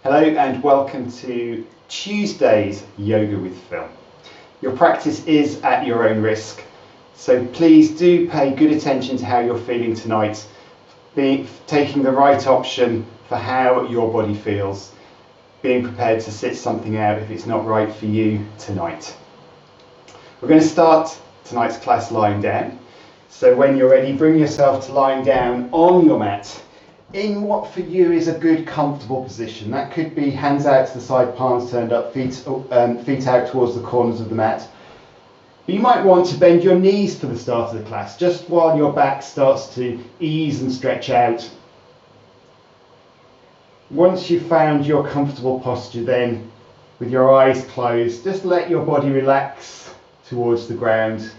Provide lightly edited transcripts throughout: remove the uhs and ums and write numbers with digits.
Hello and welcome to Tuesday's Yoga with Phil. Your practice is at your own risk, so please do pay good attention to how you're feeling tonight, taking the right option for how your body feels, being prepared to sit something out if it's not right for you tonight. We're going to start tonight's class lying down, so when you're ready, bring yourself to lying down on your mat in what for you is a good comfortable position. That could be hands out to the side, palms turned up, feet out towards the corners of the mat. But you might want to bend your knees for the start of the class, just while your back starts to ease and stretch out. Once you've found your comfortable posture, then with your eyes closed, just let your body relax towards the ground.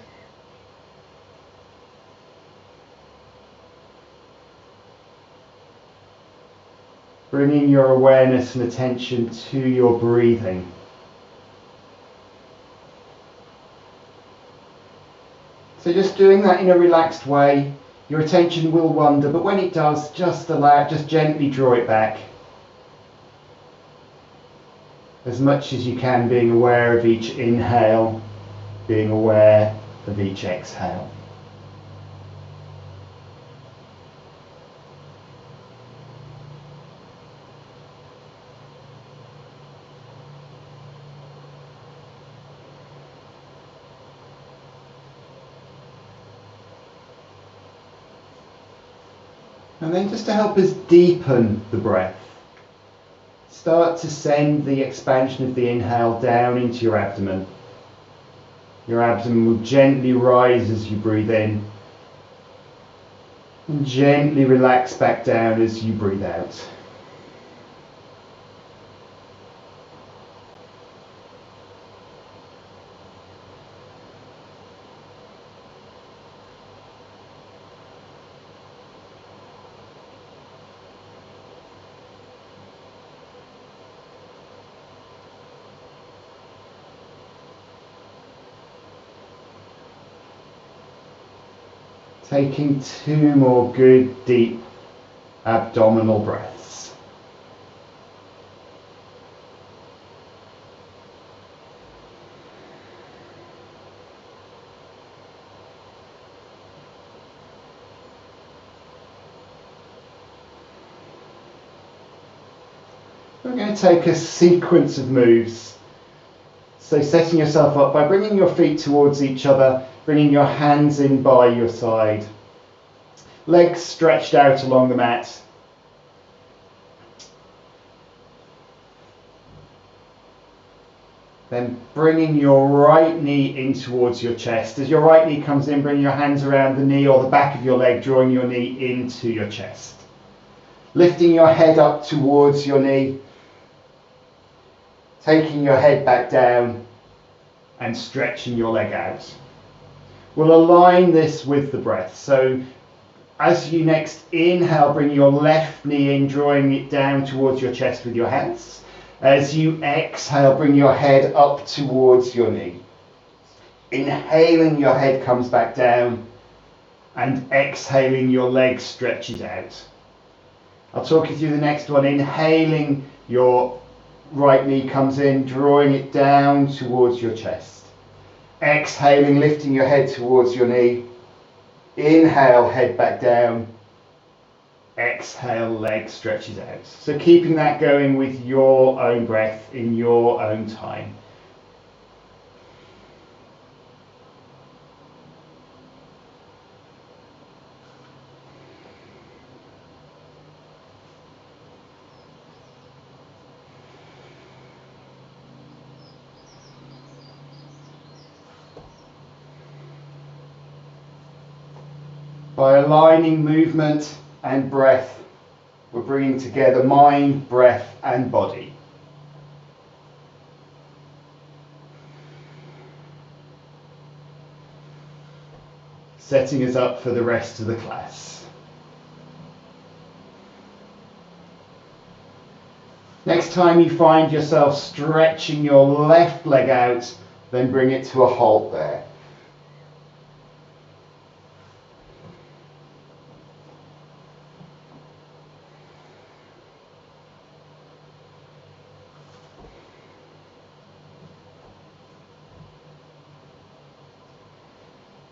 Bringing your awareness and attention to your breathing. So just doing that in a relaxed way, your attention will wander, but when it does, just gently draw it back. As much as you can, being aware of each inhale, being aware of each exhale. And then just to help us deepen the breath, start to send the expansion of the inhale down into your abdomen. Your abdomen will gently rise as you breathe in and gently relax back down as you breathe out. Taking 2 more good deep abdominal breaths. We're going to take a sequence of moves. So setting yourself up by bringing your feet towards each other, bringing your hands in by your side. Legs stretched out along the mat. Then bringing your right knee in towards your chest. As your right knee comes in, bring your hands around the knee or the back of your leg, drawing your knee into your chest. Lifting your head up towards your knee. Taking your head back down and stretching your leg out. We'll align this with the breath. So as you next inhale, bring your left knee in, drawing it down towards your chest with your hands. As you exhale, bring your head up towards your knee. Inhaling, your head comes back down, and exhaling, your leg stretches out. I'll talk you through the next one. Inhaling, your right knee comes in, drawing it down towards your chest. Exhaling, lifting your head towards your knee. Inhale, head back down. Exhale, leg stretches out. So keeping that going with your own breath in your own time. By aligning movement and breath, we're bringing together mind, breath and body. Setting us up for the rest of the class. Next time you find yourself stretching your left leg out, then bring it to a halt there.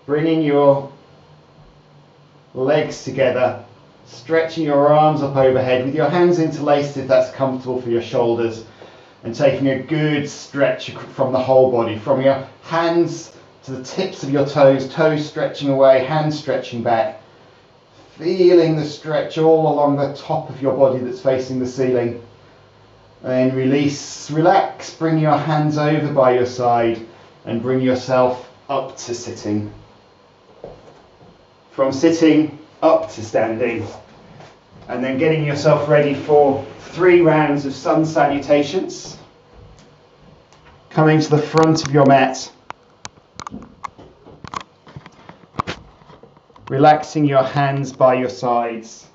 Bringing your legs together, stretching your arms up overhead with your hands interlaced if that's comfortable for your shoulders, and taking a good stretch from the whole body, from your hands to the tips of your toes, toes stretching away, hands stretching back, feeling the stretch all along the top of your body that's facing the ceiling. And release, relax, bring your hands over by your side and bring yourself up to sitting. From sitting up to standing, and then getting yourself ready for 3 rounds of sun salutations. Coming to the front of your mat, relaxing your hands by your sides.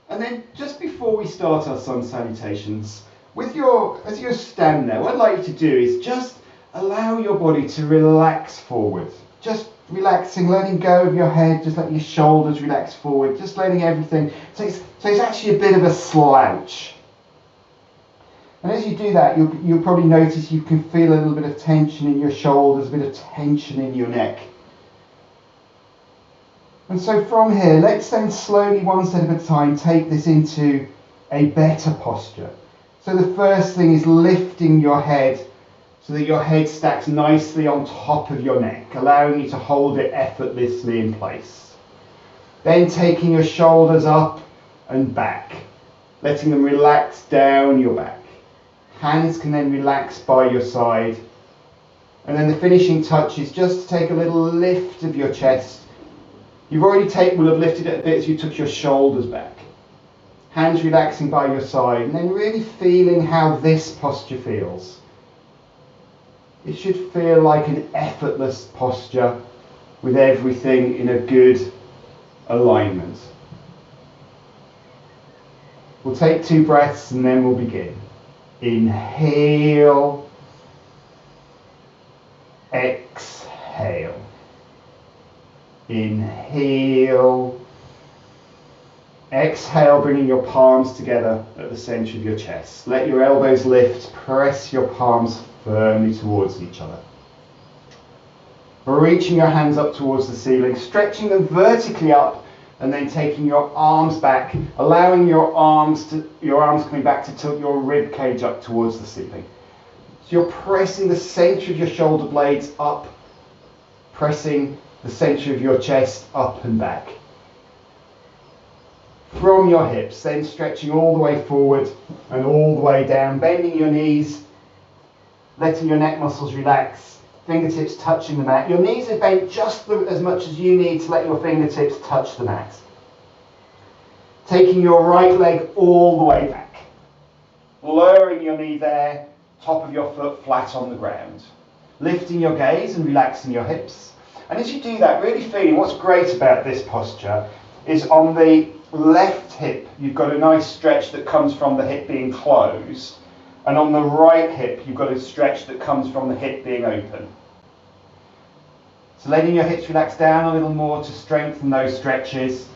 And then just before we start our sun salutations, as you stand there, what I'd like you to do is just allow your body to relax forward. Just relaxing, letting go of your head, just letting your shoulders relax forward, just letting everything. So it's actually a bit of a slouch. And as you do that, you'll probably notice you can feel a little bit of tension in your shoulders, a bit of tension in your neck. And so from here, let's then slowly, one step at a time, take this into a better posture. So the first thing is lifting your head so that your head stacks nicely on top of your neck, allowing you to hold it effortlessly in place. Then taking your shoulders up and back, letting them relax down your back. Hands can then relax by your side. And then the finishing touch is just to take a little lift of your chest. You've already will have lifted it a bit as you took your shoulders back. Hands relaxing by your side, and then really feeling how this posture feels. It should feel like an effortless posture with everything in a good alignment. We'll take 2 breaths and then we'll begin. Inhale, exhale. Inhale, exhale, bringing your palms together at the center of your chest. Let your elbows lift, press your palms firmly towards each other. Reaching your hands up towards the ceiling, stretching them vertically up, and then taking your arms back, allowing your arms coming back to tilt your rib cage up towards the ceiling. So you're pressing the center of your shoulder blades up, pressing the center of your chest up and back. From your hips, then stretching all the way forward and all the way down, bending your knees, letting your neck muscles relax, fingertips touching the mat. Your knees are bent just as much as you need to let your fingertips touch the mat. Taking your right leg all the way back, lowering your knee there, top of your foot flat on the ground. Lifting your gaze and relaxing your hips. And as you do that, really feeling what's great about this posture is on the left hip, you've got a nice stretch that comes from the hip being closed. And on the right hip, you've got a stretch that comes from the hip being open. So letting your hips relax down a little more to strengthen those stretches.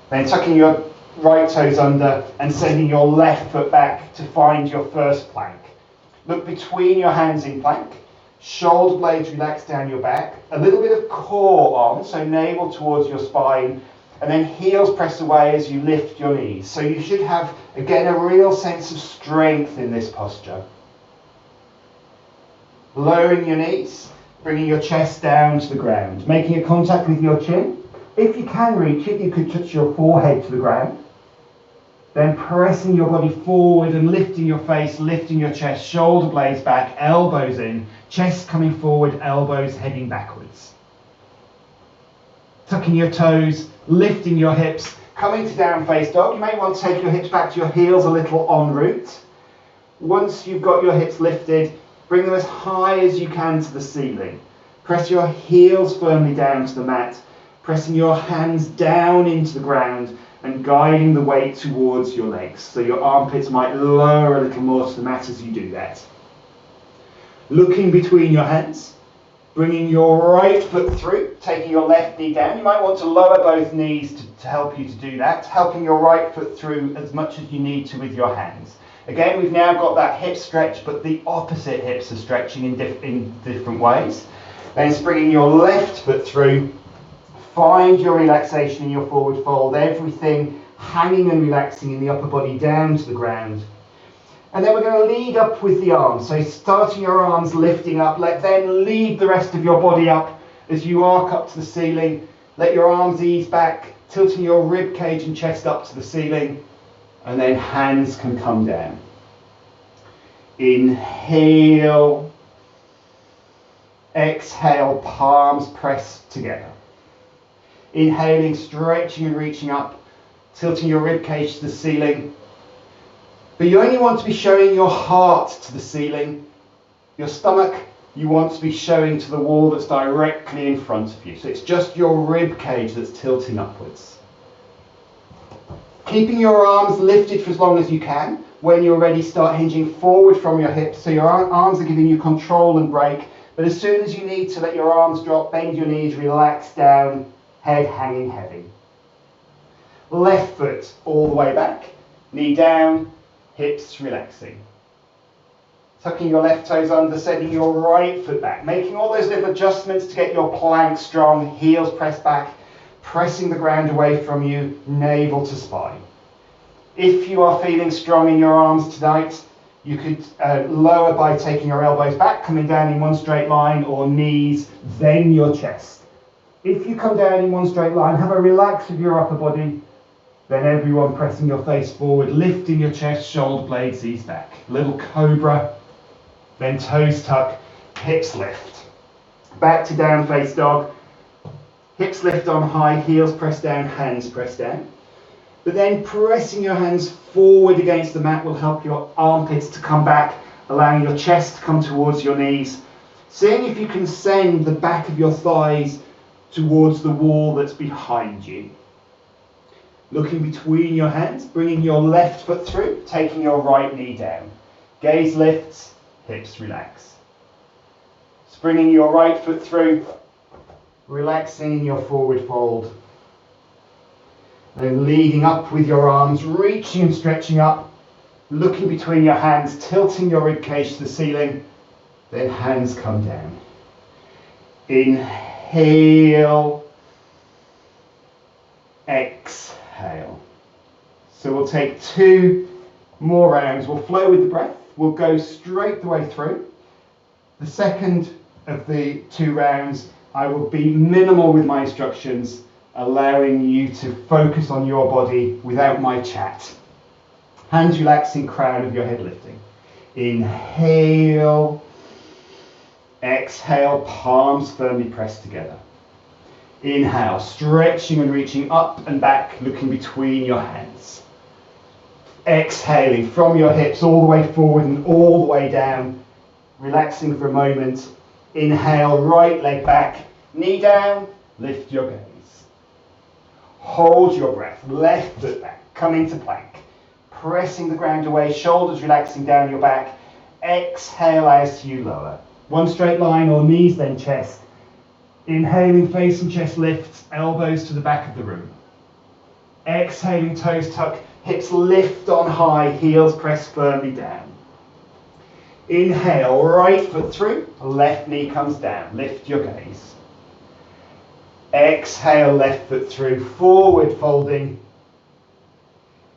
Then tucking your right toes under and sending your left foot back to find your first plank. Look between your hands in plank. Shoulder blades relax down your back. A little bit of core on, so navel towards your spine. And then heels press away as you lift your knees. So you should have, again, a real sense of strength in this posture. Lowering your knees, bringing your chest down to the ground, making a contact with your chin. If you can reach it, you could touch your forehead to the ground. Then pressing your body forward and lifting your face, lifting your chest, shoulder blades back, elbows in, chest coming forward, elbows heading backwards. Tucking your toes, lifting your hips, coming to down face dog. You may want to take your hips back to your heels a little en route. Once you've got your hips lifted, bring them as high as you can to the ceiling. Press your heels firmly down to the mat, pressing your hands down into the ground and guiding the weight towards your legs. So your armpits might lower a little more to the mat as you do that. Looking between your hands, bringing your right foot through, taking your left knee down. You might want to lower both knees to help you to do that, helping your right foot through as much as you need to with your hands. Again, we've now got that hip stretch, but the opposite hips are stretching in different ways. Then bringing your left foot through, find your relaxation in your forward fold, everything hanging and relaxing in the upper body down to the ground. And then we're going to lead up with the arms. So starting your arms lifting up, then lead the rest of your body up as you arc up to the ceiling. Let your arms ease back, tilting your rib cage and chest up to the ceiling. And then hands can come down. Inhale. Exhale, palms press together. Inhaling, stretching and reaching up, tilting your rib cage to the ceiling. But you only want to be showing your heart to the ceiling. Your stomach, you want to be showing to the wall that's directly in front of you. So it's just your rib cage that's tilting upwards. Keeping your arms lifted for as long as you can. When you're ready, start hinging forward from your hips. So your arms are giving you control and break. But as soon as you need to let your arms drop, bend your knees, relax down, head hanging heavy. Left foot all the way back, knee down, hips relaxing. Tucking your left toes under, sending your right foot back, making all those little adjustments to get your plank strong, heels pressed back, pressing the ground away from you, navel to spine. If you are feeling strong in your arms tonight, you could lower by taking your elbows back, coming down in one straight line, or knees, then your chest. If you come down in one straight line, have a relax of your upper body, then everyone pressing your face forward, lifting your chest, shoulder blades ease back. Little cobra, then toes tuck, hips lift. Back to down face dog, hips lift on high, heels press down, hands press down. But then pressing your hands forward against the mat will help your armpits to come back, allowing your chest to come towards your knees. Seeing if you can send the back of your thighs towards the wall that's behind you. Looking between your hands, bringing your left foot through, taking your right knee down. Gaze lifts, hips relax. Bringing your right foot through, relaxing in your forward fold. Then leading up with your arms, reaching and stretching up, looking between your hands, tilting your rib cage to the ceiling, then hands come down. Inhale, exhale. So we'll take 2 more rounds. We'll flow with the breath. We'll go straight the way through. The second of the 2 rounds, I will be minimal with my instructions, allowing you to focus on your body without my chat. Hands relaxing, crown of your head lifting. Inhale, exhale, palms firmly pressed together. Inhale, stretching and reaching up and back, looking between your hands. Exhaling from your hips all the way forward and all the way down, relaxing for a moment. Inhale, right leg back, knee down, lift your gaze. Hold your breath, left foot back, come into plank. Pressing the ground away, shoulders relaxing down your back. Exhale as you lower. One straight line or knees then chest. Inhaling, face and chest lifts, elbows to the back of the room. Exhaling, toes tuck, hips lift on high, heels press firmly down. Inhale, right foot through, left knee comes down, lift your gaze. Exhale, left foot through, forward folding.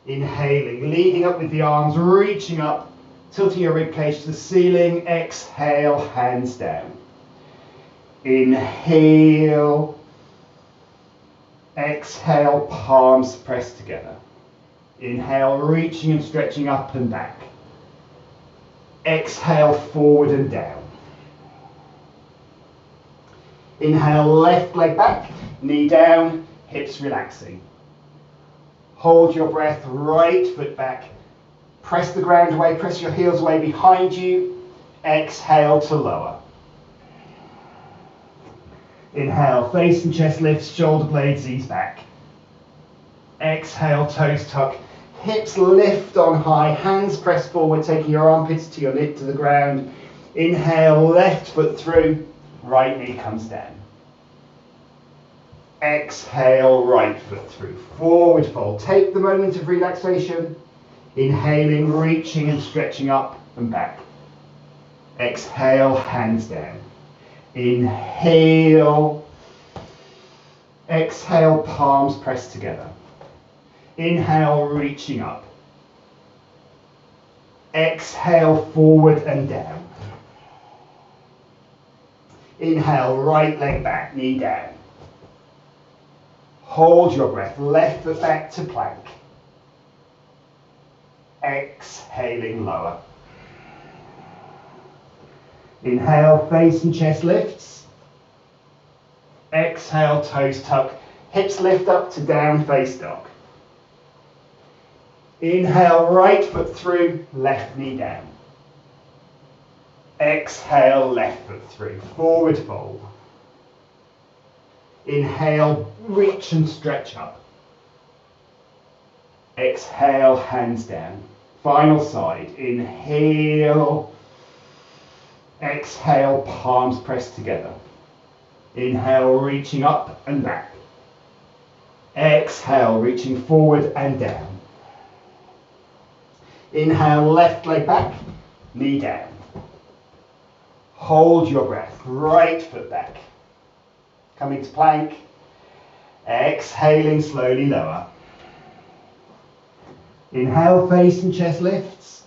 Inhaling, leading up with the arms, reaching up, tilting your rib cage to the ceiling. Exhale, hands down. Inhale. Exhale, palms pressed together. Inhale, reaching and stretching up and back. Exhale, forward and down. Inhale, left leg back, knee down, hips relaxing. Hold your breath, right foot back. Press the ground away, press your heels away behind you. Exhale to lower. Inhale, face and chest lifts, shoulder blades ease back. Exhale, toes tuck, hips lift on high, hands press forward, taking your armpits to the ground. Inhale, left foot through, right knee comes down. Exhale, right foot through, forward fold. Take the moment of relaxation. Inhaling, reaching and stretching up and back. Exhale, hands down. Inhale. Exhale, palms pressed together. Inhale, reaching up. Exhale, forward and down. Inhale, right leg back, knee down. Hold your breath, left foot back to plank. Exhaling, lower. Inhale, face and chest lifts. Exhale, toes tuck, hips lift up to down face dog. Inhale, right foot through, left knee down. Exhale, left foot through, forward fold. Inhale, reach and stretch up. Exhale, hands down. Final side. Inhale. Exhale, palms pressed together. Inhale, reaching up and back. Exhale, reaching forward and down. Inhale, left leg back, knee down. Hold your breath, right foot back. Coming to plank. Exhaling, slowly lower. Inhale, face and chest lifts.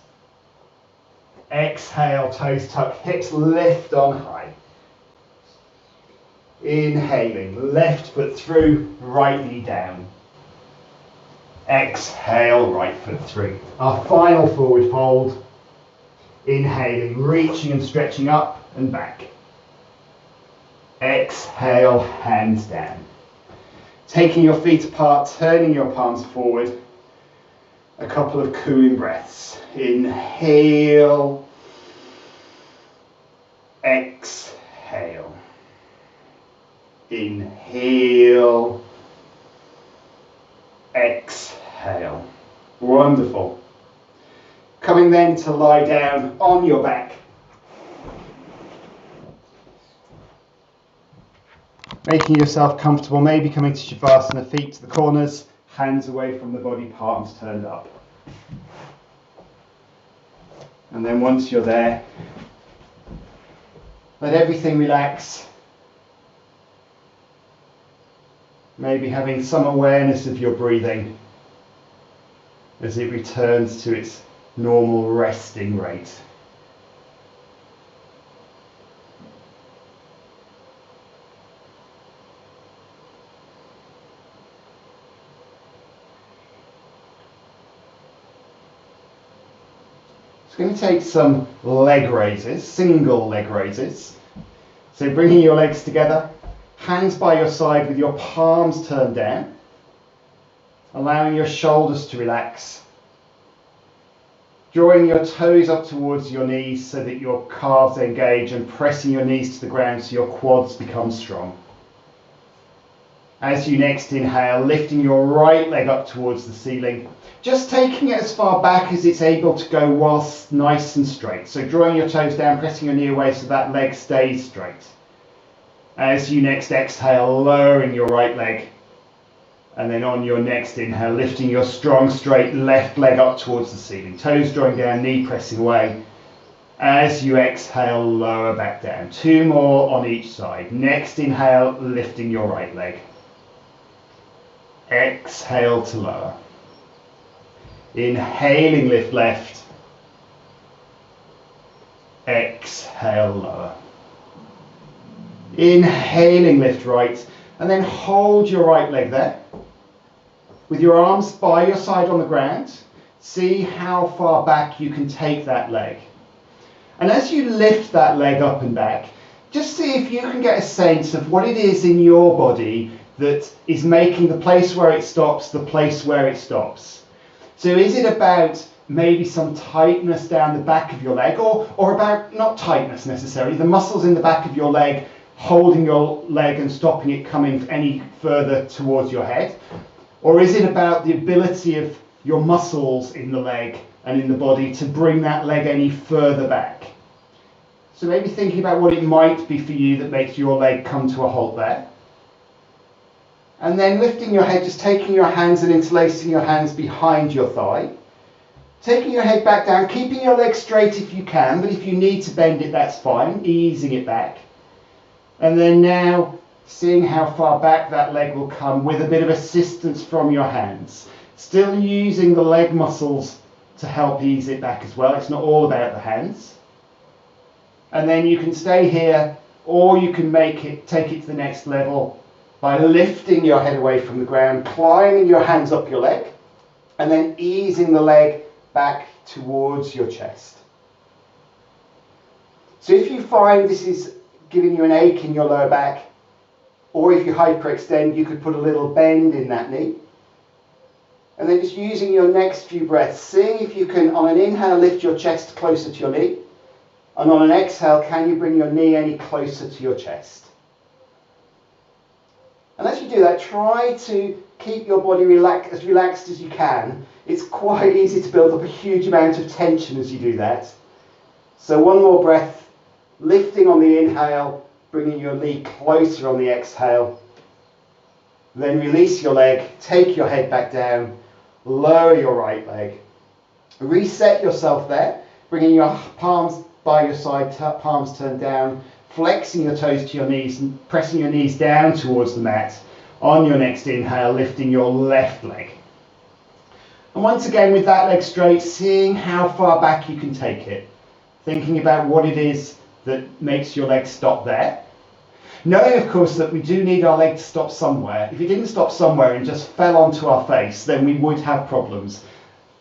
Exhale, toes tuck, hips lift on high. Inhaling, left foot through, right knee down. Exhale, right foot through. Our final forward fold. Inhaling, reaching and stretching up and back. Exhale, hands down. Taking your feet apart, turning your palms forward. A couple of cooing breaths. Inhale. Exhale. Inhale. Exhale. Wonderful. Coming then to lie down on your back. Making yourself comfortable, maybe coming to Shavasana, feet to the corners, hands away from the body, palms turned up. And then once you're there, let everything relax. Maybe having some awareness of your breathing as it returns to its normal resting rate. It's going to take some leg raises, single leg raises. So bringing your legs together, hands by your side with your palms turned down, allowing your shoulders to relax. Drawing your toes up towards your knees so that your calves engage and pressing your knees to the ground so your quads become strong. As you next inhale, lifting your right leg up towards the ceiling, just taking it as far back as it's able to go whilst nice and straight. So drawing your toes down, pressing your knee away so that leg stays straight. As you next exhale, lowering your right leg. And then on your next inhale, lifting your strong, straight left leg up towards the ceiling. Toes drawing down, knee pressing away. As you exhale, lower back down. 2 more on each side. Next inhale, lifting your right leg. Exhale to lower. Inhaling, lift left. Exhale, lower. Inhaling, lift right. And then hold your right leg there. With your arms by your side on the ground, see how far back you can take that leg. And as you lift that leg up and back, just see if you can get a sense of what it is in your body that is making the place where it stops the place where it stops. So is it about maybe some tightness down the back of your leg, or about not tightness necessarily, the muscles in the back of your leg holding your leg and stopping it coming any further towards your head? Or is it about the ability of your muscles in the leg and in the body to bring that leg any further back? So maybe thinking about what it might be for you that makes your leg come to a halt there. And then lifting your head, just taking your hands and interlacing your hands behind your thigh. Taking your head back down, keeping your legs straight if you can, but if you need to bend it, that's fine, easing it back. And then now, seeing how far back that leg will come with a bit of assistance from your hands. Still using the leg muscles to help ease it back as well. It's not all about the hands. And then you can stay here, or you can take it to the next level by lifting your head away from the ground, climbing your hands up your leg, and then easing the leg back towards your chest. So if you find this is giving you an ache in your lower back, or if you hyperextend, you could put a little bend in that knee. And then just using your next few breaths, seeing if you can, on an inhale, lift your chest closer to your knee. And on an exhale, can you bring your knee any closer to your chest? And as you do that, try to keep your body as relaxed as you can. It's quite easy to build up a huge amount of tension as you do that. So one more breath, lifting on the inhale, bringing your knee closer on the exhale. Then release your leg, take your head back down, lower your right leg. Reset yourself there, bringing your palms by your side, palms turned down, flexing your toes to your knees and pressing your knees down towards the mat. On your next inhale, lifting your left leg. And once again with that leg straight, seeing how far back you can take it. Thinking about what it is that makes your leg stop there. Knowing, of course, that we do need our leg to stop somewhere. If it didn't stop somewhere and just fell onto our face, then we would have problems.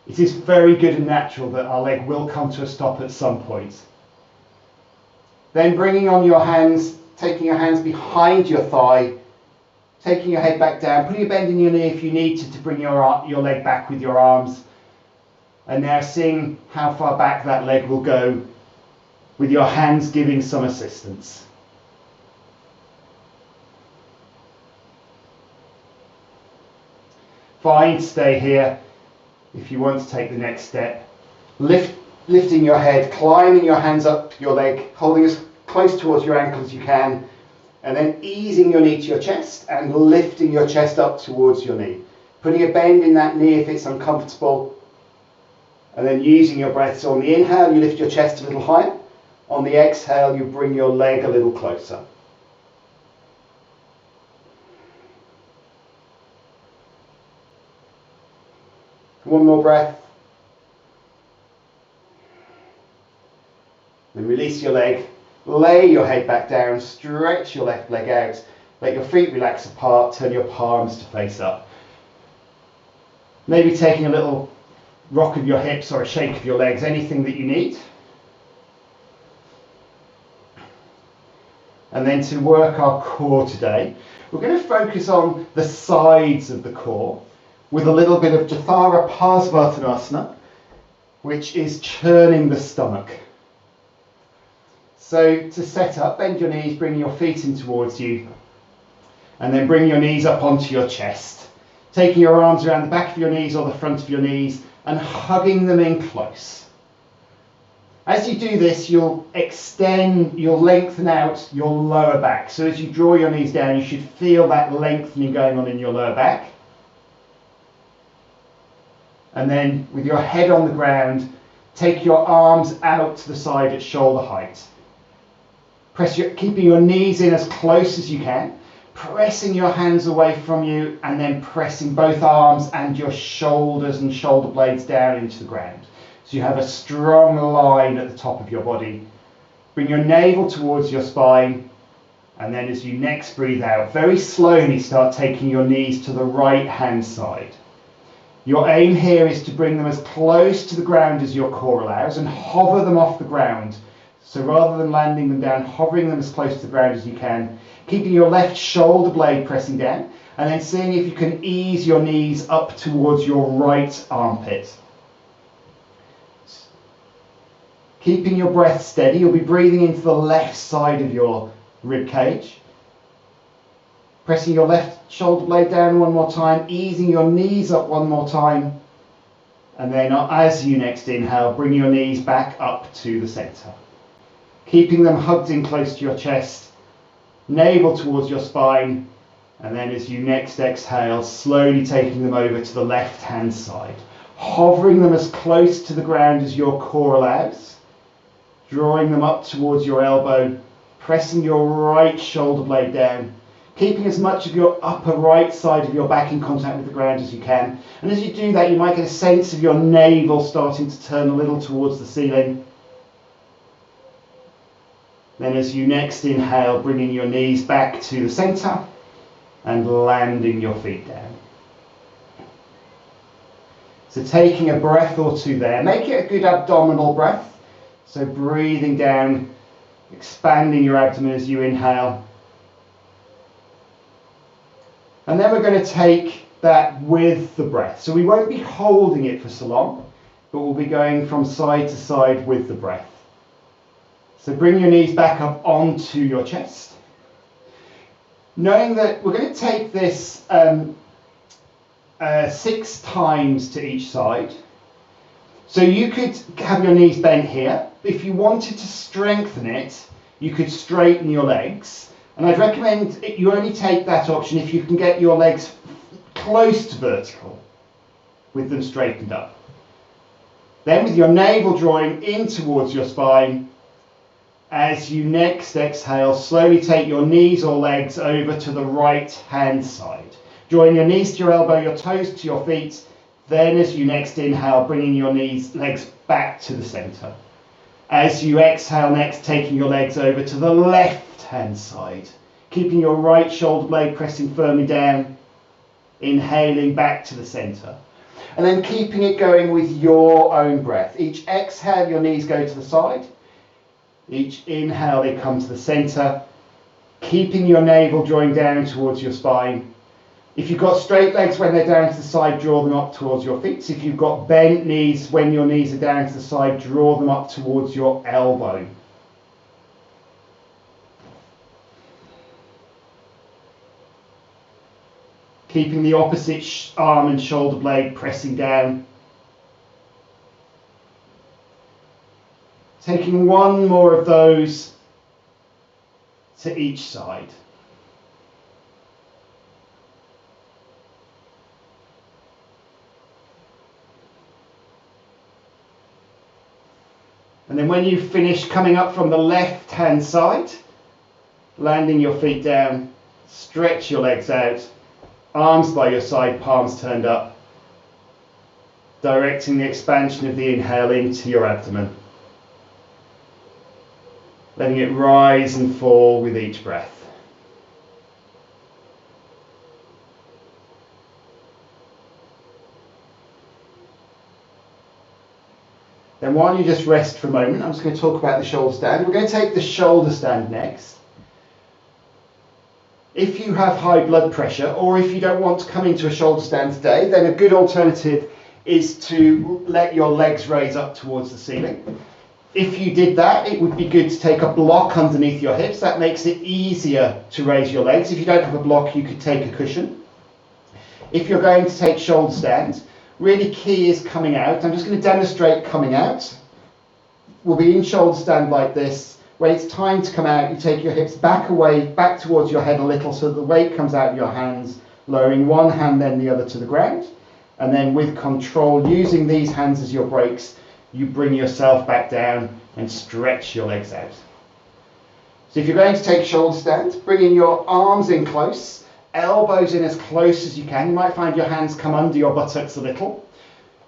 It is very good and natural that our leg will come to a stop at some point. Then bringing on your hands, taking your hands behind your thigh, taking your head back down, putting a bend in your knee if you need to bring your leg back with your arms. And now seeing how far back that leg will go with your hands giving some assistance. Fine, stay here. If you want to take the next step, lifting your head, climbing your hands up your leg, holding as close towards your ankle as you can, and then easing your knee to your chest and lifting your chest up towards your knee. Putting a bend in that knee if it's uncomfortable, and then using your breath. So on the inhale, you lift your chest a little higher. On the exhale, you bring your leg a little closer. One more breath. Then release your leg, lay your head back down, stretch your left leg out, let your feet relax apart, turn your palms to face up. Maybe taking a little rock of your hips or a shake of your legs, anything that you need. And then to work our core today, we're going to focus on the sides of the core with a little bit of Jathara Parsvarthanasana, which is churning the stomach. So to set up, bend your knees, bring your feet in towards you, and then bring your knees up onto your chest, taking your arms around the back of your knees or the front of your knees and hugging them in close. As you do this, you'll lengthen out your lower back. So as you draw your knees down, you should feel that lengthening going on in your lower back. And then with your head on the ground, take your arms out to the side at shoulder height. Keeping your knees in as close as you can, pressing your hands away from you, and then pressing both arms and your shoulders and shoulder blades down into the ground. So you have a strong line at the top of your body. Bring your navel towards your spine, and then as you next breathe out, very slowly start taking your knees to the right hand side. Your aim here is to bring them as close to the ground as your core allows and hover them off the ground. So rather than landing them down, hovering them as close to the ground as you can, keeping your left shoulder blade pressing down, and then seeing if you can ease your knees up towards your right armpit. Keeping your breath steady, you'll be breathing into the left side of your rib cage. Pressing your left shoulder blade down one more time, easing your knees up one more time, and then as you next inhale, bring your knees back up to the center. Keeping them hugged in close to your chest, navel towards your spine, and then as you next exhale, slowly taking them over to the left hand side, hovering them as close to the ground as your core allows, drawing them up towards your elbow, pressing your right shoulder blade down, keeping as much of your upper right side of your back in contact with the ground as you can. And as you do that, you might get a sense of your navel starting to turn a little towards the ceiling. Then as you next inhale, bringing your knees back to the center and landing your feet down. So taking a breath or two there, make it a good abdominal breath. So breathing down, expanding your abdomen as you inhale. And then we're going to take that with the breath. So we won't be holding it for so long, but we'll be going from side to side with the breath. So bring your knees back up onto your chest. Knowing that we're going to take this 6 times to each side. So you could have your knees bent here. If you wanted to strengthen it, you could straighten your legs. And I'd recommend you only take that option if you can get your legs close to vertical with them straightened up. Then with your navel drawing in towards your spine, as you next exhale, slowly take your knees or legs over to the right hand side. Drawing your knees to your elbow, your toes to your feet. Then as you next inhale, bringing your legs back to the center. As you exhale next, taking your legs over to the left hand side, keeping your right shoulder blade pressing firmly down, inhaling back to the center, and then keeping it going with your own breath. Each exhale, your knees go to the side. Each inhale, they come to the center, keeping your navel drawing down towards your spine. If you've got straight legs when they're down to the side, draw them up towards your feet. So if you've got bent knees when your knees are down to the side, draw them up towards your elbow. Keeping the opposite arm and shoulder blade pressing down. Taking one more of those to each side. And then when you finish, coming up from the left hand side, landing your feet down, stretch your legs out, arms by your side, palms turned up, directing the expansion of the inhale into your abdomen. Letting it rise and fall with each breath. Then while you just rest for a moment, I'm just going to talk about the shoulder stand. We're going to take the shoulder stand next. If you have high blood pressure, or if you don't want to come into a shoulder stand today, then a good alternative is to let your legs raise up towards the ceiling. If you did that, it would be good to take a block underneath your hips. That makes it easier to raise your legs. If you don't have a block, you could take a cushion. If you're going to take shoulder stand, really key is coming out. I'm just going to demonstrate coming out. We'll be in shoulder stand like this. When it's time to come out, you take your hips back away, back towards your head a little so that the weight comes out of your hands, lowering one hand then the other to the ground. And then with control, using these hands as your brakes, you bring yourself back down and stretch your legs out. So if you're going to take shoulder stand, bringing your arms in close, elbows in as close as you can. You might find your hands come under your buttocks a little.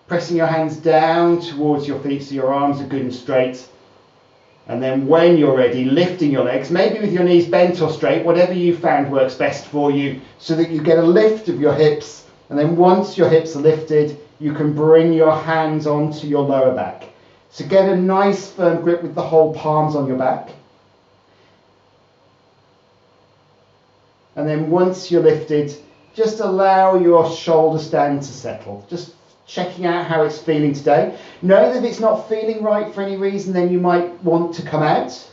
Pressing your hands down towards your feet so your arms are good and straight. And then when you're ready, lifting your legs, maybe with your knees bent or straight, whatever you found works best for you, so that you get a lift of your hips. And then once your hips are lifted, you can bring your hands onto your lower back. So get a nice firm grip with the whole palms on your back. And then once you're lifted, just allow your shoulder stand to settle. Just checking out how it's feeling today. Know that if it's not feeling right for any reason, then you might want to come out.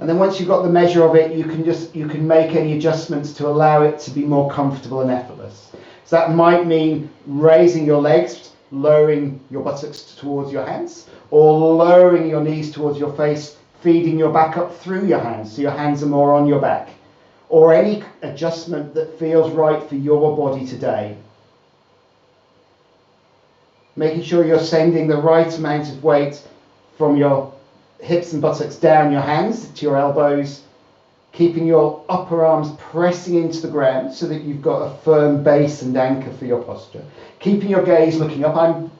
And then once you've got the measure of it, you can make any adjustments to allow it to be more comfortable and effortless. So that might mean raising your legs, lowering your buttocks towards your hands, or lowering your knees towards your face, feeding your back up through your hands so your hands are more on your back, or any adjustment that feels right for your body today. making sure you're sending the right amount of weight from your hips and buttocks down your hands to your elbows, keeping your upper arms pressing into the ground so that you've got a firm base and anchor for your posture. Keeping your gaze looking up. I'm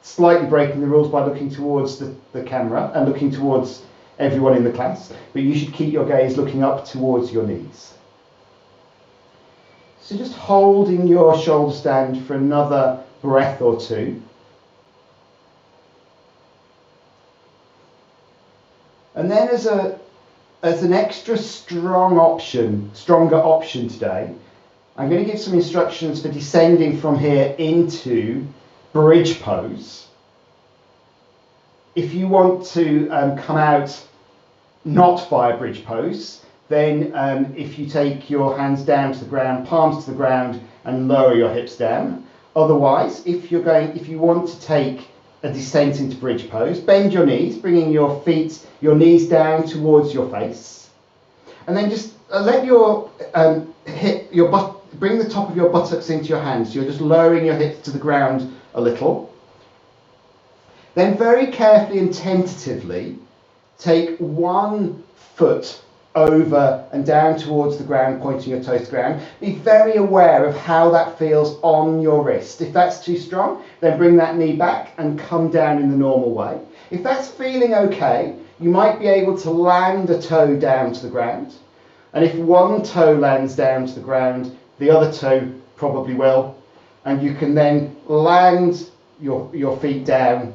slightly breaking the rules by looking towards the camera and looking towards everyone in the class, but you should keep your gaze looking up towards your knees. So just holding your shoulder stand for another breath or two. And then as an extra stronger option today, I'm going to give some instructions for descending from here into bridge pose. If you want to come out not via bridge pose, then if you take your hands down to the ground, palms to the ground, and lower your hips down. Otherwise, if you want to take a descent into bridge pose, bend your knees, bringing your knees down towards your face, and then just let bring the top of your buttocks into your hands. You're just lowering your hips to the ground a little. Then very carefully and tentatively take one foot over and down towards the ground, pointing your toes to the ground. Be very aware of how that feels on your wrist. If that's too strong, then bring that knee back and come down in the normal way. If that's feeling okay, you might be able to land a toe down to the ground. And if one toe lands down to the ground, the other toe probably will. And you can then land your feet down.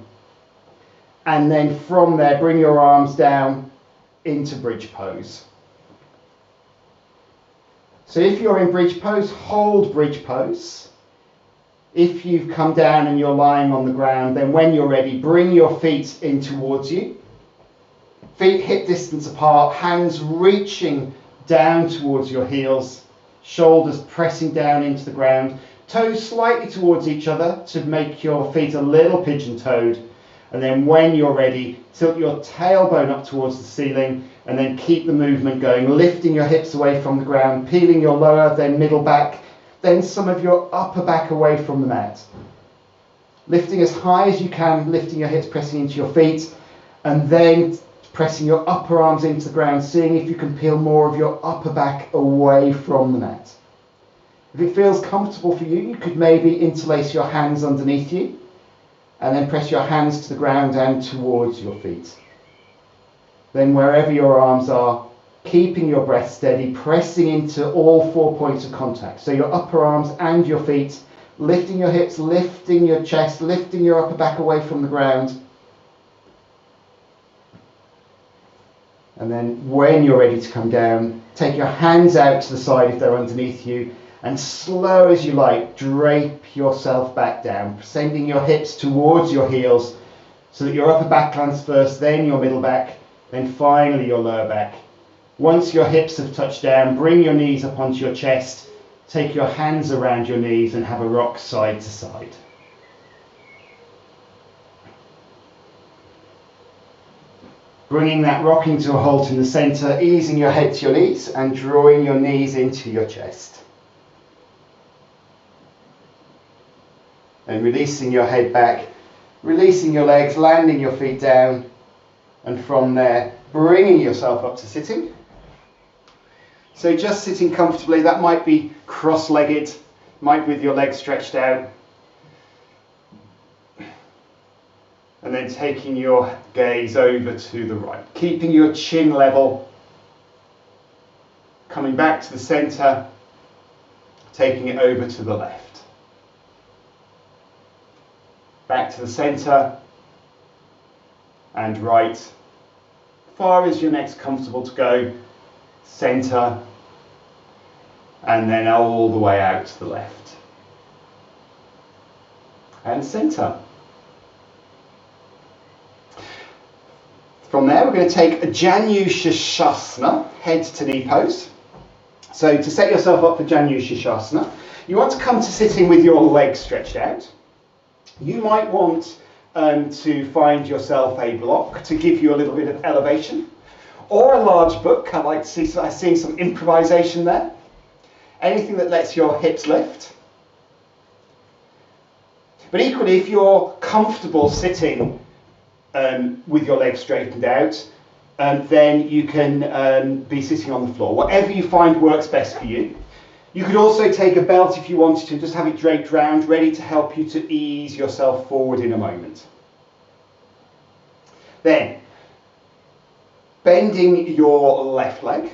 And then from there, bring your arms down into bridge pose. So if you're in bridge pose, hold bridge pose. If you've come down and you're lying on the ground, then when you're ready, bring your feet in towards you. Feet hip distance apart, hands reaching down towards your heels, shoulders pressing down into the ground, toes slightly towards each other to make your feet a little pigeon-toed. And then when you're ready, tilt your tailbone up towards the ceiling and then keep the movement going, lifting your hips away from the ground, peeling your lower, then middle back, then some of your upper back away from the mat. Lifting as high as you can, lifting your hips, pressing into your feet, and then pressing your upper arms into the ground, seeing if you can peel more of your upper back away from the mat. If it feels comfortable for you, you could maybe interlace your hands underneath you, and then press your hands to the ground and towards your feet. Then wherever your arms are, keeping your breath steady, pressing into all 4 points of contact. So your upper arms and your feet, lifting your hips, lifting your chest, lifting your upper back away from the ground. And then when you're ready to come down, take your hands out to the side if they're underneath you, and slow as you like, drape yourself back down, sending your hips towards your heels so that your upper back lands first, then your middle back, then finally your lower back. Once your hips have touched down, bring your knees up onto your chest, take your hands around your knees and have a rock side to side. Bringing that rocking to a halt in the centre, easing your head to your knees and drawing your knees into your chest. And releasing your head back, releasing your legs, landing your feet down, and from there, bringing yourself up to sitting. So just sitting comfortably, that might be cross-legged, might be with your legs stretched out. And then taking your gaze over to the right, keeping your chin level, coming back to the centre, taking it over to the left. Back to the centre and right, far as your neck's comfortable to go, centre, and then all the way out to the left. And centre. From there, we're going to take a Janu Sirsasana, head to knee pose. So to set yourself up for Janu Sirsasana, you want to come to sitting with your legs stretched out. You might want to find yourself a block to give you a little bit of elevation, or a large book. I'd like to see, I'm seeing some improvisation there. Anything that lets your hips lift. But equally, if you're comfortable sitting with your legs straightened out, then you can be sitting on the floor. Whatever you find works best for you. You could also take a belt if you wanted to, just have it draped round, ready to help you to ease yourself forward in a moment. Then, bending your left leg,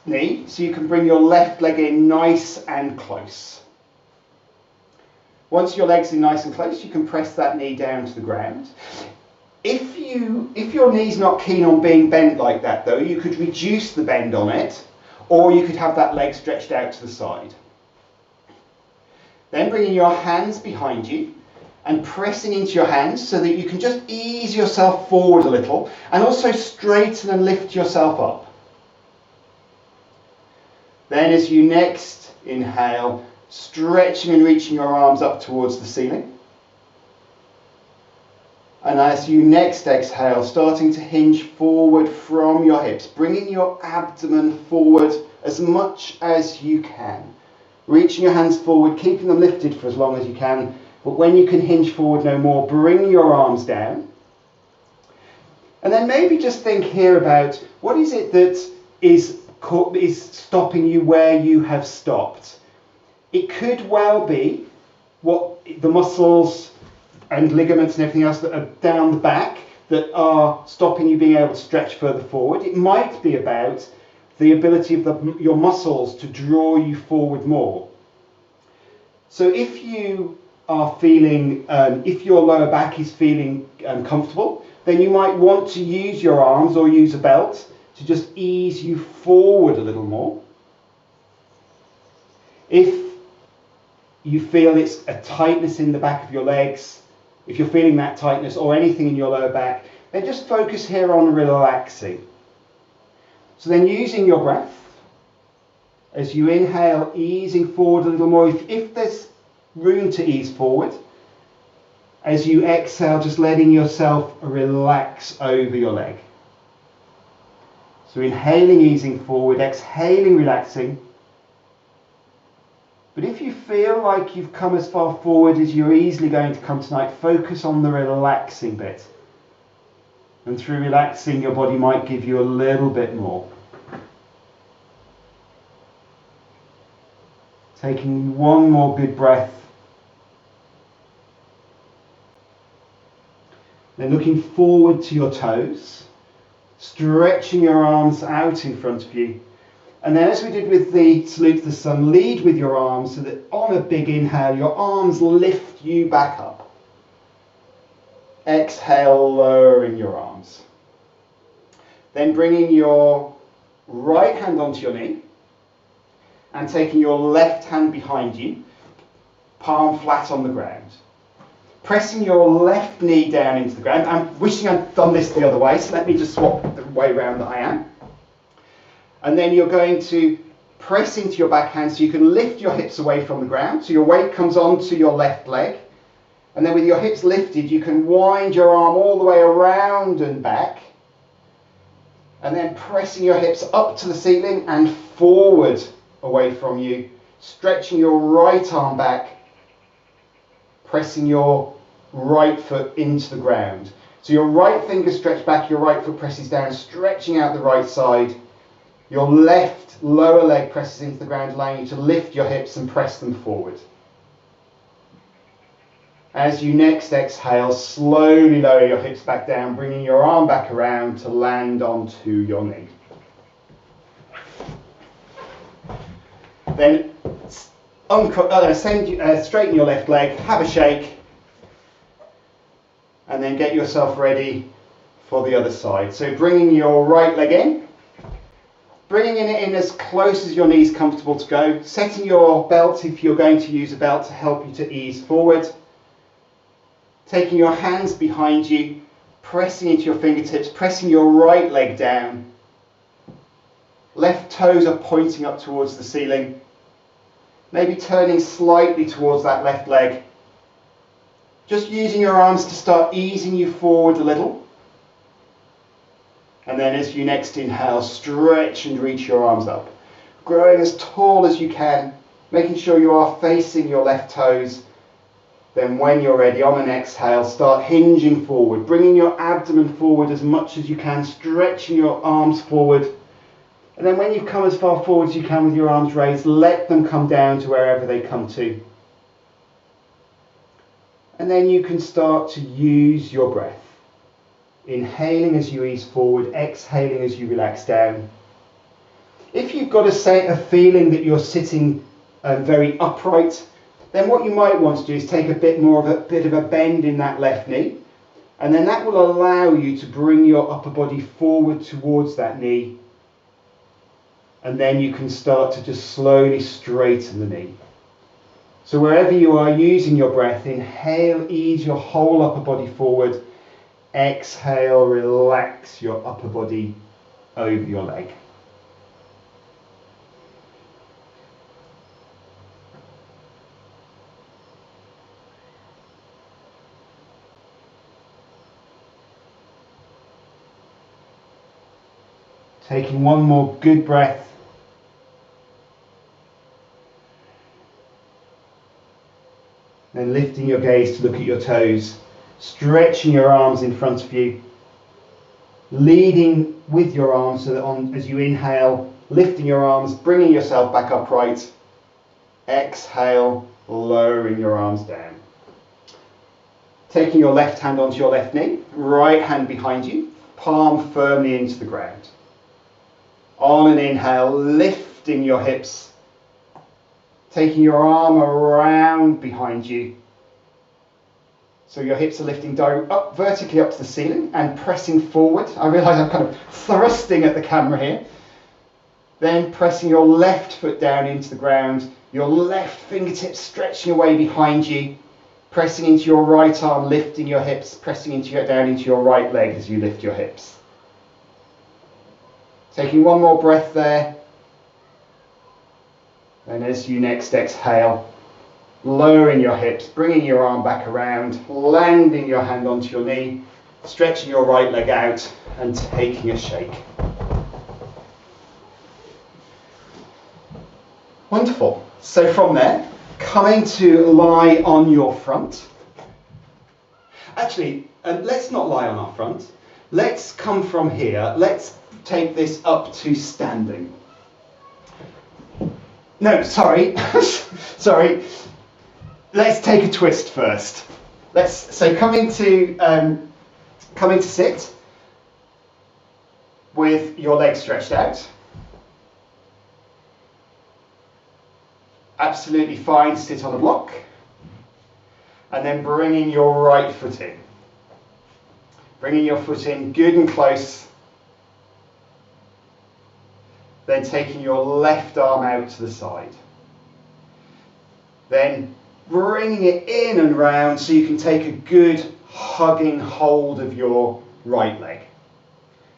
knee, so you can bring your left leg in nice and close. Once your leg's in nice and close, you can press that knee down to the ground. If your knee's not keen on being bent like that though, you could reduce the bend on it, or you could have that leg stretched out to the side. Then bringing your hands behind you and pressing into your hands so that you can just ease yourself forward a little and also straighten and lift yourself up. Then as you next inhale, stretching and reaching your arms up towards the ceiling. And as you next exhale, starting to hinge forward from your hips, bringing your abdomen forward as much as you can. Reaching your hands forward, keeping them lifted for as long as you can, but when you can hinge forward no more, bring your arms down. And then maybe just think here about what is it that is stopping you where you have stopped. It could well be what the muscles and ligaments and everything else that are down the back that are stopping you being able to stretch further forward. It might be about the ability of your muscles to draw you forward more. So if you are feeling, if your lower back is feeling comfortable, then you might want to use your arms or use a belt to just ease you forward a little more. If you feel it's a tightness in the back of your legs, if you're feeling that tightness or anything in your lower back, then just focus here on relaxing. So then using your breath, as you inhale, easing forward a little more. If there's room to ease forward, as you exhale, just letting yourself relax over your leg. So inhaling, easing forward, exhaling, relaxing. But if you feel like you've come as far forward as you're easily going to come tonight, focus on the relaxing bit. And through relaxing, your body might give you a little bit more. Taking one more good breath. Then looking forward to your toes, stretching your arms out in front of you. And then as we did with the salute to the sun, lead with your arms so that on a big inhale, your arms lift you back up. Exhale, lowering your arms. Then bringing your right hand onto your knee and taking your left hand behind you, palm flat on the ground. Pressing your left knee down into the ground. I'm wishing I'd done this the other way, so let me just swap the way around that I am. And then you're going to press into your back hand so you can lift your hips away from the ground. So your weight comes onto your left leg. And then with your hips lifted, you can wind your arm all the way around and back. And then pressing your hips up to the ceiling and forward away from you. Stretching your right arm back. Pressing your right foot into the ground. So your right finger stretched back, your right foot presses down, stretching out the right side. Your left lower leg presses into the ground, allowing you to lift your hips and press them forward. As you next exhale, slowly lower your hips back down, bringing your arm back around to land onto your knee. Then straighten your left leg, have a shake, and then get yourself ready for the other side. So bringing your right leg in, bringing it in as close as your knee is comfortable to go, setting your belt if you're going to use a belt to help you to ease forward, taking your hands behind you, pressing into your fingertips, pressing your right leg down, left toes are pointing up towards the ceiling, maybe turning slightly towards that left leg, just using your arms to start easing you forward a little. And then as you next inhale, stretch and reach your arms up. Growing as tall as you can, making sure you are facing your left toes Then when you're ready, on an exhale, start hinging forward, bringing your abdomen forward as much as you can, stretching your arms forward. And then when you've come as far forward as you can with your arms raised, let them come down to wherever they come to. And then you can start to use your breath. Inhaling as you ease forward, exhaling as you relax down. If you've got a feeling that you're sitting very upright, then what you might want to do is take a bit of a bend in that left knee, and then that will allow you to bring your upper body forward towards that knee, and then you can start to just slowly straighten the knee. So wherever you are using your breath, inhale, ease your whole upper body forward, exhale, relax your upper body over your leg. Taking one more good breath. Then lifting your gaze to look at your toes, stretching your arms in front of you, leading with your arms so that as you inhale, lifting your arms, bringing yourself back upright. Exhale, lowering your arms down. Taking your left hand onto your left knee, right hand behind you, palm firmly into the ground. On an inhale, lifting your hips, taking your arm around behind you. So your hips are lifting up vertically up to the ceiling and pressing forward. I realise I'm kind of thrusting at the camera here. Then pressing your left foot down into the ground, your left fingertips stretching away behind you, pressing into your right arm, lifting your hips, pressing down into your right leg as you lift your hips. Taking one more breath there. And as you next exhale, lowering your hips, bringing your arm back around, landing your hand onto your knee, stretching your right leg out and taking a shake. Wonderful. So from there, coming to lie on your front. Actually, let's not lie on our front. Let's come from here. Let's take this up to standing. No, sorry. Sorry. Let's take a twist first. Coming to sit with your legs stretched out. Absolutely fine, sit on a block. And then bringing your right foot in. Bringing your foot in good and close. Then taking your left arm out to the side. Then bringing it in and round so you can take a good hugging hold of your right leg.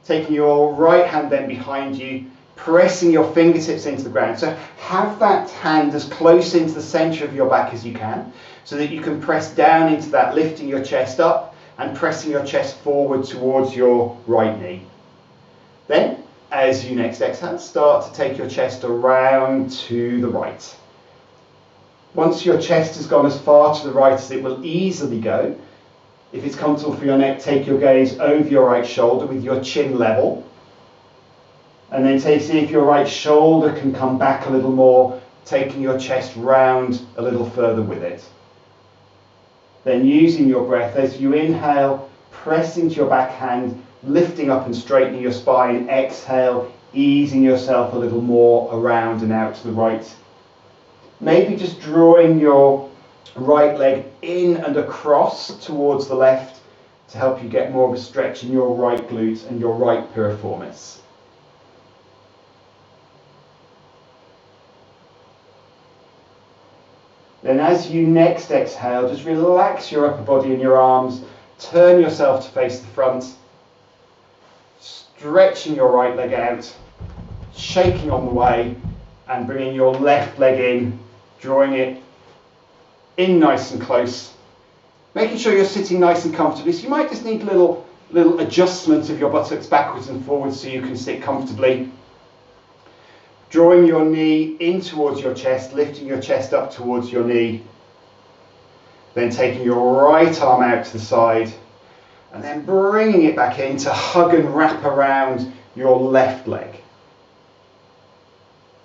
Taking your right hand then behind you, pressing your fingertips into the ground. So have that hand as close into the centre of your back as you can, so that you can press down into that, lifting your chest up and pressing your chest forward towards your right knee. Then, as you next exhale, start to take your chest around to the right. Once your chest has gone as far to the right as it will easily go, if it's comfortable for your neck, take your gaze over your right shoulder with your chin level. And then see if your right shoulder can come back a little more, taking your chest round a little further with it. Then using your breath, as you inhale, press into your back hand, lifting up and straightening your spine. Exhale, easing yourself a little more around and out to the right. Maybe just drawing your right leg in and across towards the left to help you get more of a stretch in your right glute and your right piriformis. Then as you next exhale, just relax your upper body and your arms, turn yourself to face the front, stretching your right leg out, shaking on the way, and bringing your left leg in, drawing it in nice and close, making sure you're sitting nice and comfortably. So you might just need a little adjustment of your buttocks backwards and forwards so you can sit comfortably. Drawing your knee in towards your chest, lifting your chest up towards your knee. Then taking your right arm out to the side and then bringing it back in to hug and wrap around your left leg.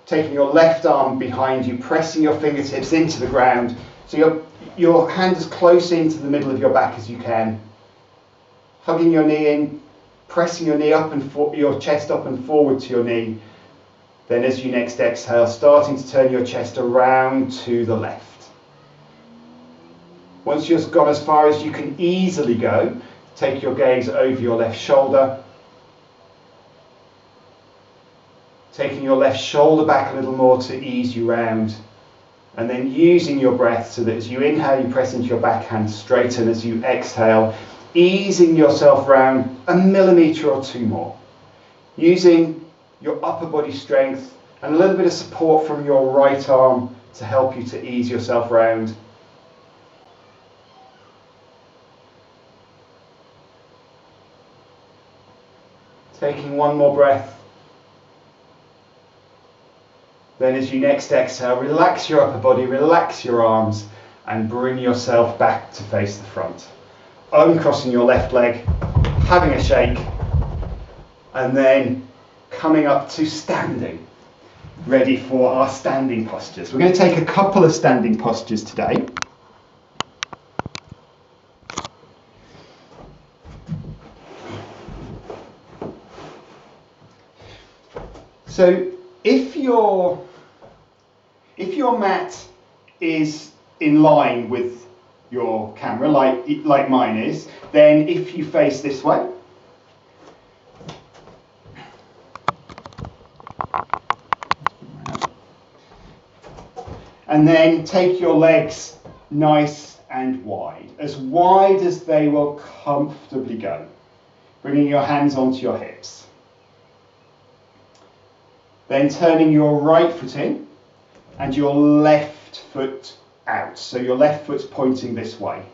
Taking your left arm behind you, pressing your fingertips into the ground so your hand as close into the middle of your back as you can. Hugging your knee in, pressing your knee up and your chest up and forward to your knee. Then as you next exhale, starting to turn your chest around to the left. Once you've gone as far as you can easily go, take your gaze over your left shoulder. Taking your left shoulder back a little more to ease you round. And then using your breath so that as you inhale, you press into your backhand straight, and as you exhale, easing yourself round a millimetre or two more. Using your upper body strength and a little bit of support from your right arm to help you to ease yourself round. Taking one more breath. Then as you next exhale, relax your upper body, relax your arms, and bring yourself back to face the front. Uncrossing your left leg, having a shake, and then coming up to standing. Ready for our standing postures. We're going to take a couple of standing postures today. So if your mat is in line with your camera, like mine is, then if you face this way, and then take your legs nice and wide as they will comfortably go, bringing your hands onto your hips. Then turning your right foot in and your left foot out. So your left foot's pointing this way.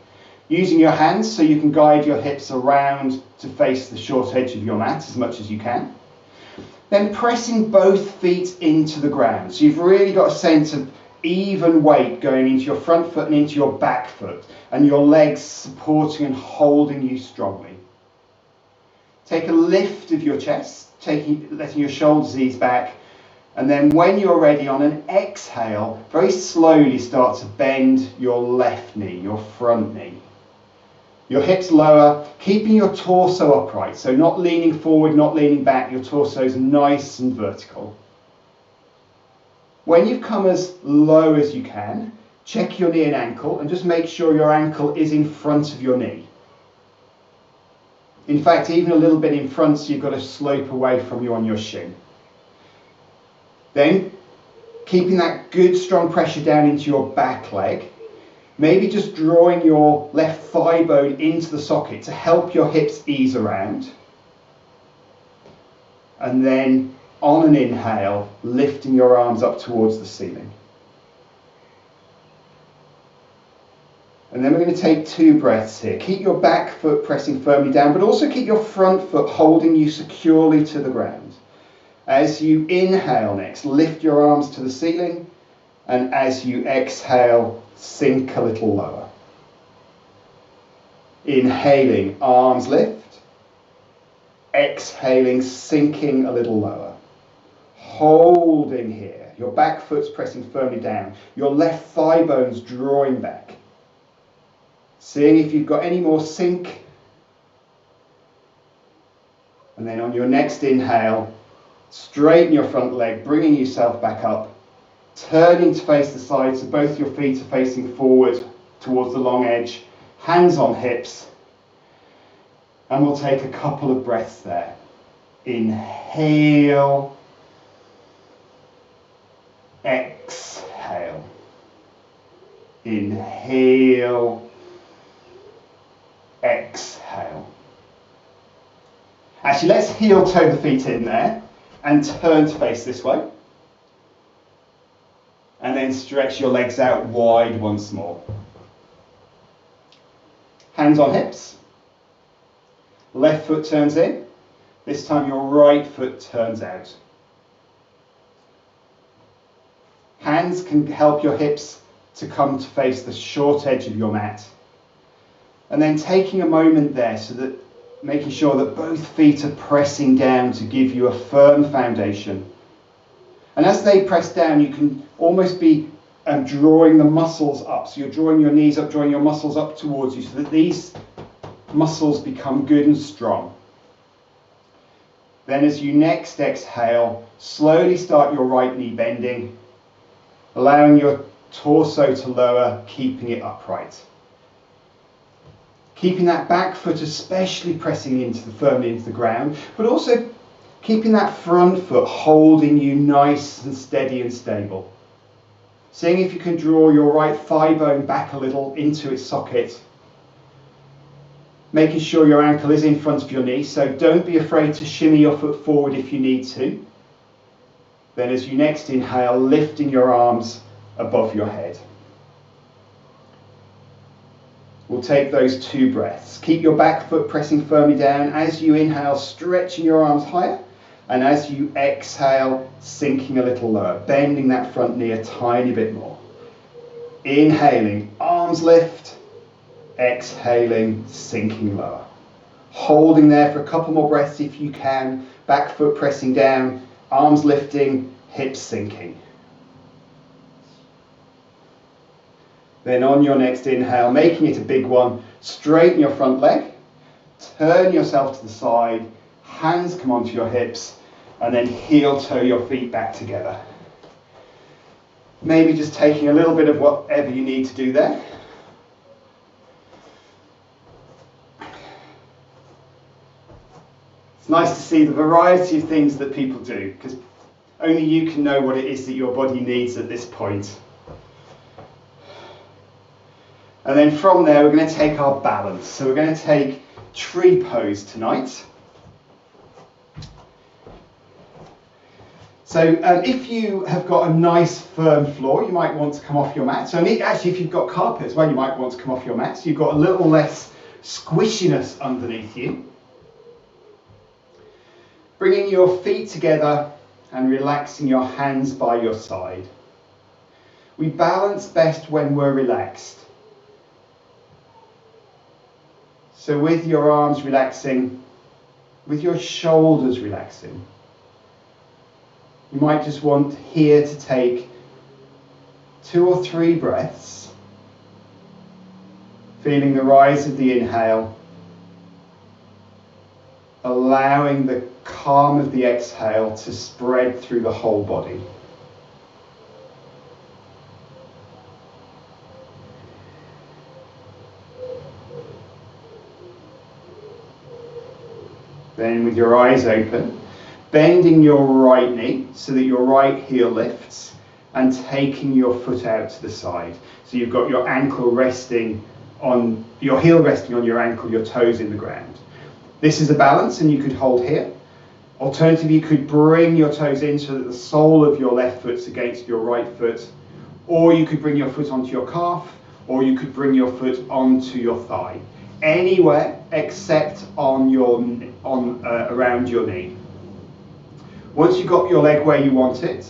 Using your hands so you can guide your hips around to face the short edge of your mat as much as you can. Then pressing both feet into the ground. So you've really got a sense of even weight going into your front foot and into your back foot, and your legs supporting and holding you strongly. Take a lift of your chest, letting your shoulders ease back. And then when you're ready, on an exhale, very slowly start to bend your left knee, your front knee. Your hips lower, keeping your torso upright. So not leaning forward, not leaning back. Your torso is nice and vertical. When you've come as low as you can, check your knee and ankle and just make sure your ankle is in front of your knee. In fact, even a little bit in front, so you've got a slope away from you on your shin. Then, keeping that good strong pressure down into your back leg, maybe just drawing your left thigh bone into the socket to help your hips ease around. And then, on an inhale, lifting your arms up towards the ceiling. And then we're going to take 2 breaths here. Keep your back foot pressing firmly down, but also keep your front foot holding you securely to the ground. As you inhale next, lift your arms to the ceiling, and as you exhale, sink a little lower. Inhaling, arms lift. Exhaling, sinking a little lower. Holding here, your back foot's pressing firmly down, your left thigh bone's drawing back. Seeing if you've got any more sink. And then on your next inhale, straighten your front leg, bringing yourself back up, turning to face the side so both your feet are facing forward towards the long edge, hands on hips, and we'll take a couple of breaths there. Inhale, exhale, inhale, exhale. Actually, let's heel toe the feet in there and turn to face this way. And then stretch your legs out wide once more. Hands on hips. Left foot turns in. This time your right foot turns out. Hands can help your hips to come to face the short edge of your mat. And then taking a moment there so that making sure that both feet are pressing down to give you a firm foundation. And as they press down, you can almost be drawing the muscles up. So you're drawing your knees up, drawing your muscles up towards you so that these muscles become good and strong. Then as you next exhale, slowly start your right knee bending, allowing your torso to lower, keeping it upright. Keeping that back foot especially pressing firmly into the ground, but also keeping that front foot holding you nice and steady and stable. Seeing if you can draw your right thigh bone back a little into its socket. Making sure your ankle is in front of your knee, so don't be afraid to shimmy your foot forward if you need to. Then as you next inhale, lifting your arms above your head. We'll take those 2 breaths. Keep your back foot pressing firmly down. As you inhale, stretching your arms higher. And as you exhale, sinking a little lower, bending that front knee a tiny bit more. Inhaling, arms lift. Exhaling, sinking lower. Holding there for a couple more breaths if you can. Back foot pressing down, arms lifting, hips sinking. Then on your next inhale, making it a big one, straighten your front leg, turn yourself to the side, hands come onto your hips, and then heel toe your feet back together. Maybe just taking a little bit of whatever you need to do there. It's nice to see the variety of things that people do, because only you can know what it is that your body needs at this point. And then from there, we're going to take our balance. So we're going to take tree pose tonight. So if you have got a nice firm floor, you might want to come off your mat. So actually, if you've got carpet as well, you might want to come off your mat. So you've got a little less squishiness underneath you. Bringing your feet together and relaxing your hands by your side. We balance best when we're relaxed. So with your arms relaxing, with your shoulders relaxing, you might just want here to take 2 or 3 breaths, feeling the rise of the inhale, allowing the calm of the exhale to spread through the whole body. Then with your eyes open, bending your right knee so that your right heel lifts and taking your foot out to the side. So you've got your ankle resting on, your heel resting on your ankle, your toes in the ground. This is a balance and you could hold here. Alternatively, you could bring your toes in so that the sole of your left foot's against your right foot, or you could bring your foot onto your calf, or you could bring your foot onto your thigh. Anywhere except on your around your knee. Once you've got your leg where you want it,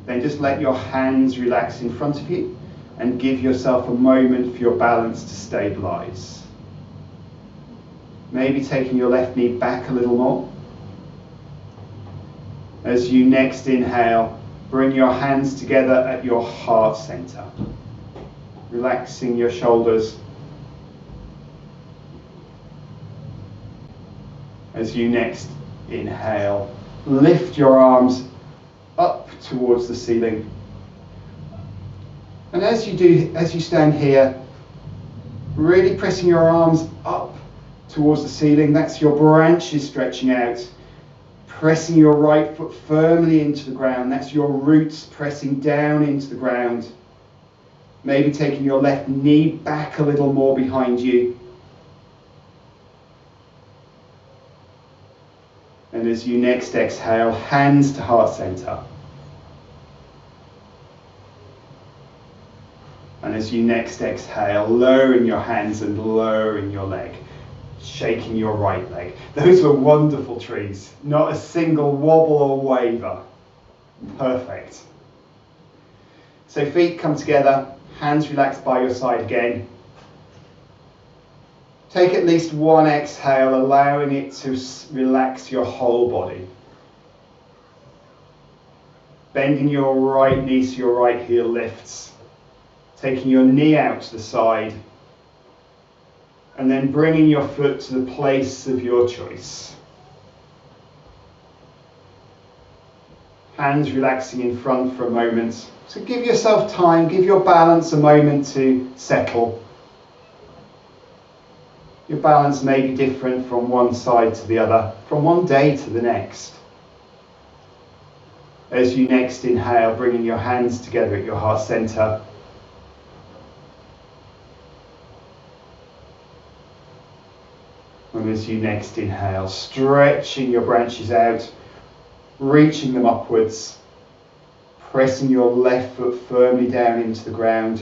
then just let your hands relax in front of you and give yourself a moment for your balance to stabilize. Maybe taking your left knee back a little more. As you next inhale, bring your hands together at your heart center, relaxing your shoulders. As you next inhale, lift your arms up towards the ceiling. And as you stand here, really pressing your arms up towards the ceiling. That's your branches stretching out. Pressing your right foot firmly into the ground. That's your roots pressing down into the ground. Maybe taking your left knee back a little more behind you. And as you next exhale, hands to heart center. And as you next exhale, lowering your hands and lowering your leg, shaking your right leg. Those were wonderful trees. Not a single wobble or waver. Perfect. So feet come together, Hands relaxed by your side again. Take at least one exhale, allowing it to relax your whole body. Bending your right knee so your right heel lifts. Taking your knee out to the side. And then bringing your foot to the place of your choice. Hands relaxing in front for a moment. So give yourself time, give your balance a moment to settle. Your balance may be different from one side to the other, from one day to the next. As you next inhale, bringing your hands together at your heart center. And as you next inhale, stretching your branches out, reaching them upwards, pressing your left foot firmly down into the ground.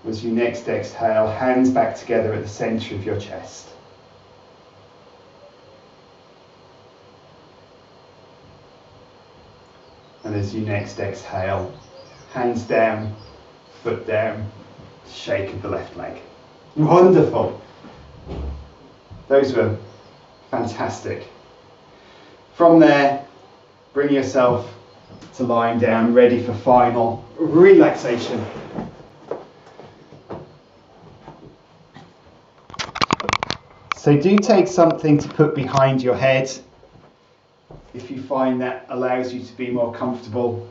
As you next exhale, hands back together at the center of your chest. And as you next exhale, hands down, foot down, shake of the left leg. Wonderful. Those were fantastic. From there, bring yourself to lying down, ready for final relaxation. So do take something to put behind your head if you find that allows you to be more comfortable.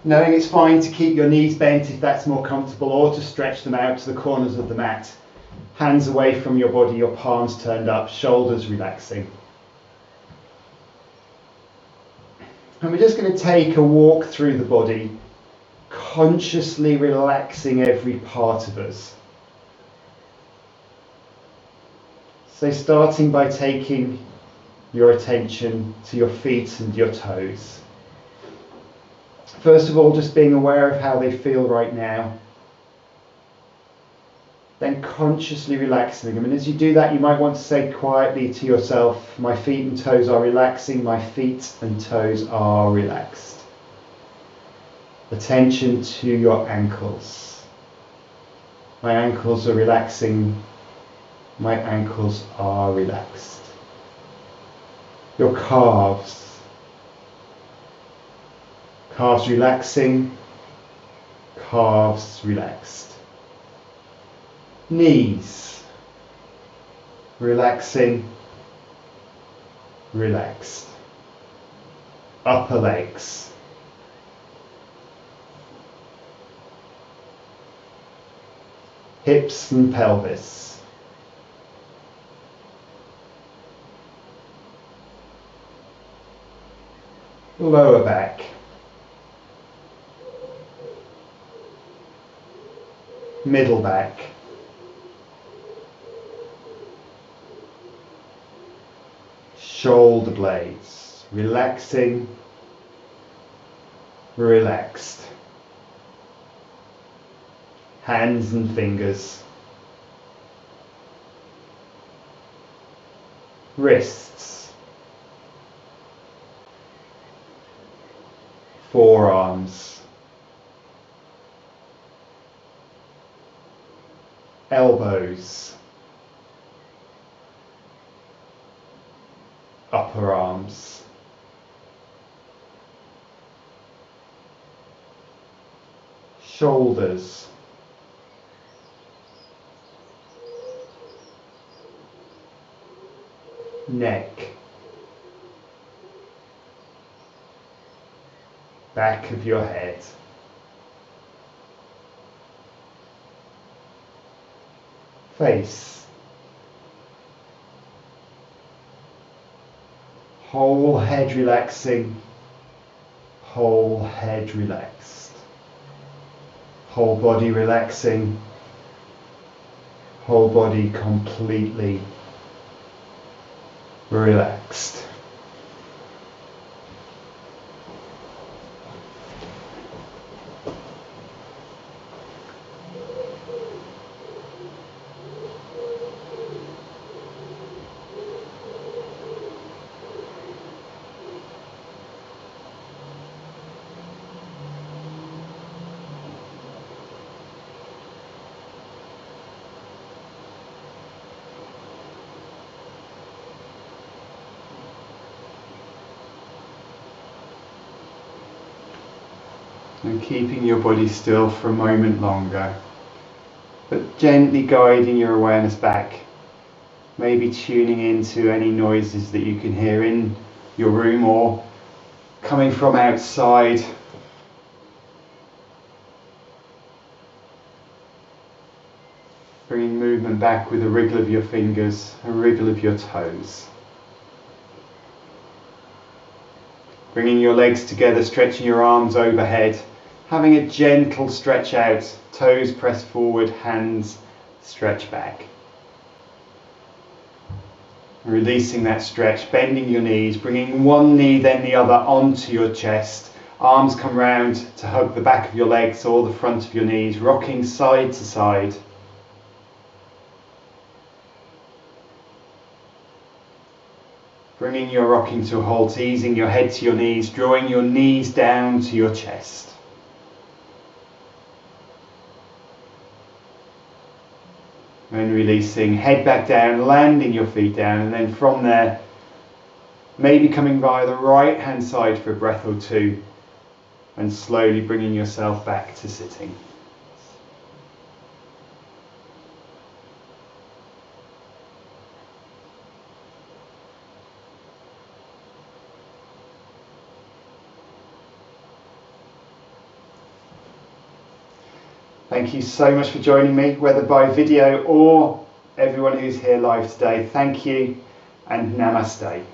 Knowing it's fine to keep your knees bent if that's more comfortable, or to stretch them out to the corners of the mat. Hands away from your body, your palms turned up, shoulders relaxing. And we're just going to take a walk through the body, consciously relaxing every part of us. So starting by taking your attention to your feet and your toes. First of all, just being aware of how they feel right now. Then consciously relaxing them. And as you do that, you might want to say quietly to yourself, my feet and toes are relaxing, my feet and toes are relaxed. Attention to your ankles. My ankles are relaxing, my ankles are relaxed. Your calves. Calves relaxing, calves relaxed. Knees relaxing, relaxed. Upper legs. Hips and pelvis. Lower back. Middle back. Shoulder blades. Relaxing, relaxed. Hands and fingers. Wrists. Forearms. Elbows. Upper arms. Shoulders. Neck. Back of your head. Face. Whole head relaxing, whole head relaxed. Whole body relaxing, whole body completely relaxed. And keeping your body still for a moment longer, but gently guiding your awareness back, maybe tuning into any noises that you can hear in your room or coming from outside. Bringing movement back with a wriggle of your fingers, a wriggle of your toes. Bringing your legs together, stretching your arms overhead, having a gentle stretch out, toes press forward, hands stretch back. Releasing that stretch, bending your knees, bringing one knee then the other onto your chest. Arms come round to hug the back of your legs or the front of your knees, rocking side to side. Bringing your rocking to a halt, easing your head to your knees, drawing your knees down to your chest. And releasing, head back down, landing your feet down, and then from there, maybe coming via the right hand side for a breath or two, and slowly bringing yourself back to sitting. Thank you so much for joining me, whether by video or everyone who's here live today. Thank you and namaste.